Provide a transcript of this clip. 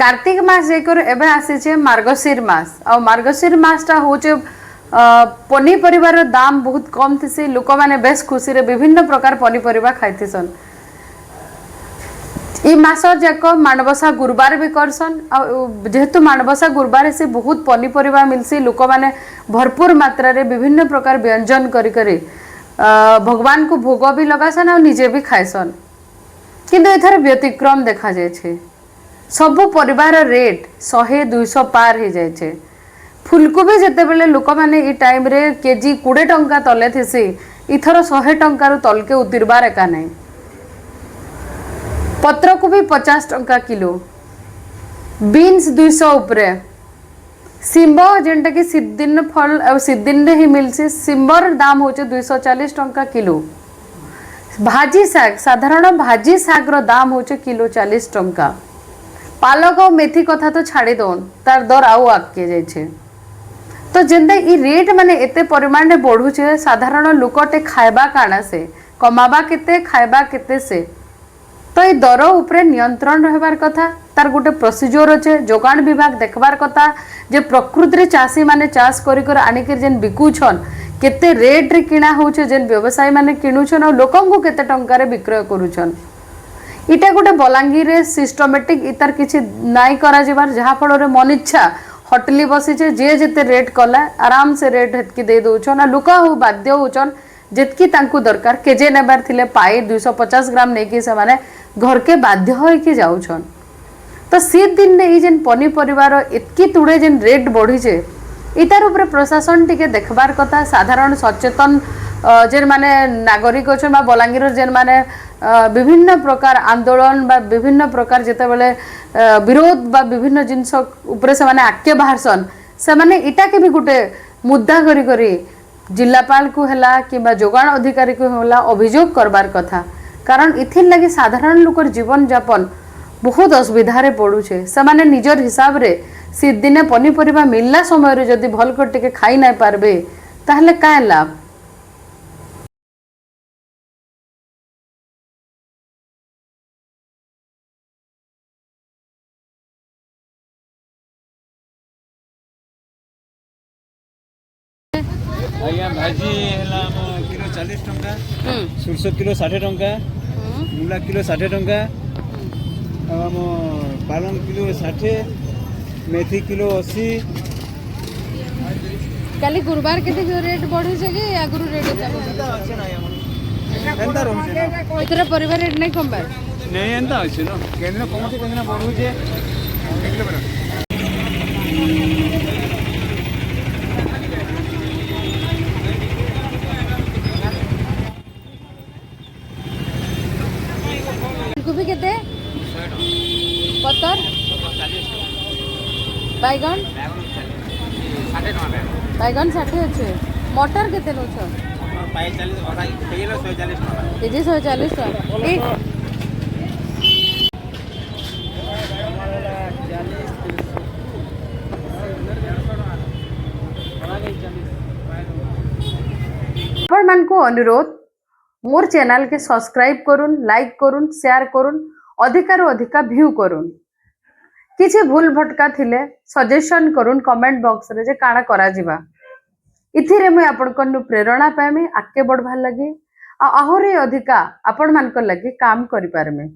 कार्तिक मास जेकर एबे आसीचे मार्गशीर मास आ मार्गशीर मासटा होचे पनीपरिवार दाम बहुत कम थी लोक मैंने बेस खुशी रे विभिन्न प्रकार पनीपरिया खाइथिसन। ई मास जाक माणबसा गुरुवार भी करसन जेहेतु माणबसा गुरुवार से बहुत पनीपरिया मिलसी लोक मैंने भरपूर मात्रा रे विभिन्न प्रकार व्यंजन करी करी भगवान को भोग भी लगासन और निजे भी खाइसन। किंतु एथर व्यतिक्रम देखा जाए सबु परिवार रेट 100-200 पार हो जाए। फुलकोबी जिते बेले लोक मैंने ई टाइम रे केजी 20 टंका तले थी इथर 100 टंकार तलके उतरबार एका नहीं। पत्रकोबी 50 टंका किलो, बीन्स 200 उपरे, सिंब जेनटा कि सिद्धिन फल सिद्धिन ही मिलसी सिंबर दाम होचे 240 टंका किलो। भाजी शाग साधारण भाजी शागर दाम होचे किलो 40 टंका। पालक और मेथी कथा तो छाड़ी दौन तार दर आउ आगे जाइए। तो जेनता ई रेट माने एते परिमाण रे बढ़ुचे साधारण लोकटे खाइबा काना से कमाबा केते खाइबा केते से तो ये दर उपरे नियंत्रण रहबार कथा तार गोटे प्रोसीजर अच्छे जोगान विभाग देखबार कथा जे प्रकृति रे चाषी माने चाष करी कर आनिक जेन बिकुछन केते रेट रे किना होचे जेन व्यवसायी माने किनुछन और लोकन को केते टंका रे विक्रय करूछन। इटा गोटे बलांगीर रे सिस्टमेटिक इतार किछि नाई करा जिबार जहा फल रे मन इच्छा हटली बसीचे जे जेते रेट कला आराम से रेट हेतकी दे दउछन आ लोक हो बाध्य होचन जेतकी तांकु दरकार केजे नेबार थिले पाई 250 ग्राम नेकी से माने घर के बाध्य होइके जाउछन। तो शीत दिन ने ई जेन पनीपरिवार एतकी तुड़े जेन रेट बढ़ीचे इतार उपरे प्रशासन टिके देखबार कथा साधारण सचेतन जेन माने नागरिक अछन बा बलांगीर जेन माने विभिन्न प्रकार आंदोलन बा विभिन्न प्रकार जेते बेले विरोध बा विभिन्न जिनस उपरे से माने आके बाहरसन से माने इटा के भी गुटे मुद्दा करी करी जिलापाल को हला किबा जोगान अधिकारी को होला अभियोग करबार कथा। कारण इथिन लगी साधारण लोकर जीवन यापन बहुत असुविधा रे पड़ुछे से माने निजर हिसाब रे शीत दिने पनीपरिया मिलला समय रे जदि भल कर टिके खाई ना पारबे ताहले काय लाभ। आज्ञा भाजी किलो 40 टंका, सुरसो किलो 60 टंका, मूला किलो 60 टंका, आम पालंग किलो 60, मेथी किलो 80। काली गुरुवार के रेट बढ़ी छे कि आगुरु रेट इतरा परिवार रेट नहीं कम बार नहीं एंता अछि न केना कमसे केना बढ़ू छे गोभी केते पत्तर बैगन बैगन 60 अच्छे मटर केते नछ केजी 140 टका। आपण मान को अनुरोध मोर चैनल के सब्सक्राइब करुन लाइक करुन शेयर करुन अधिकार अधिका व्यू करुन किसी भूल भटका थिले सजेशन करुन कमेंट बॉक्स रे जे काना करा जिबा इथिरे मैं आपण प्रेरणा पाएमी आगे बढ़वार लगी आहरी अधिका आपण मान लगी काम करि पारमे।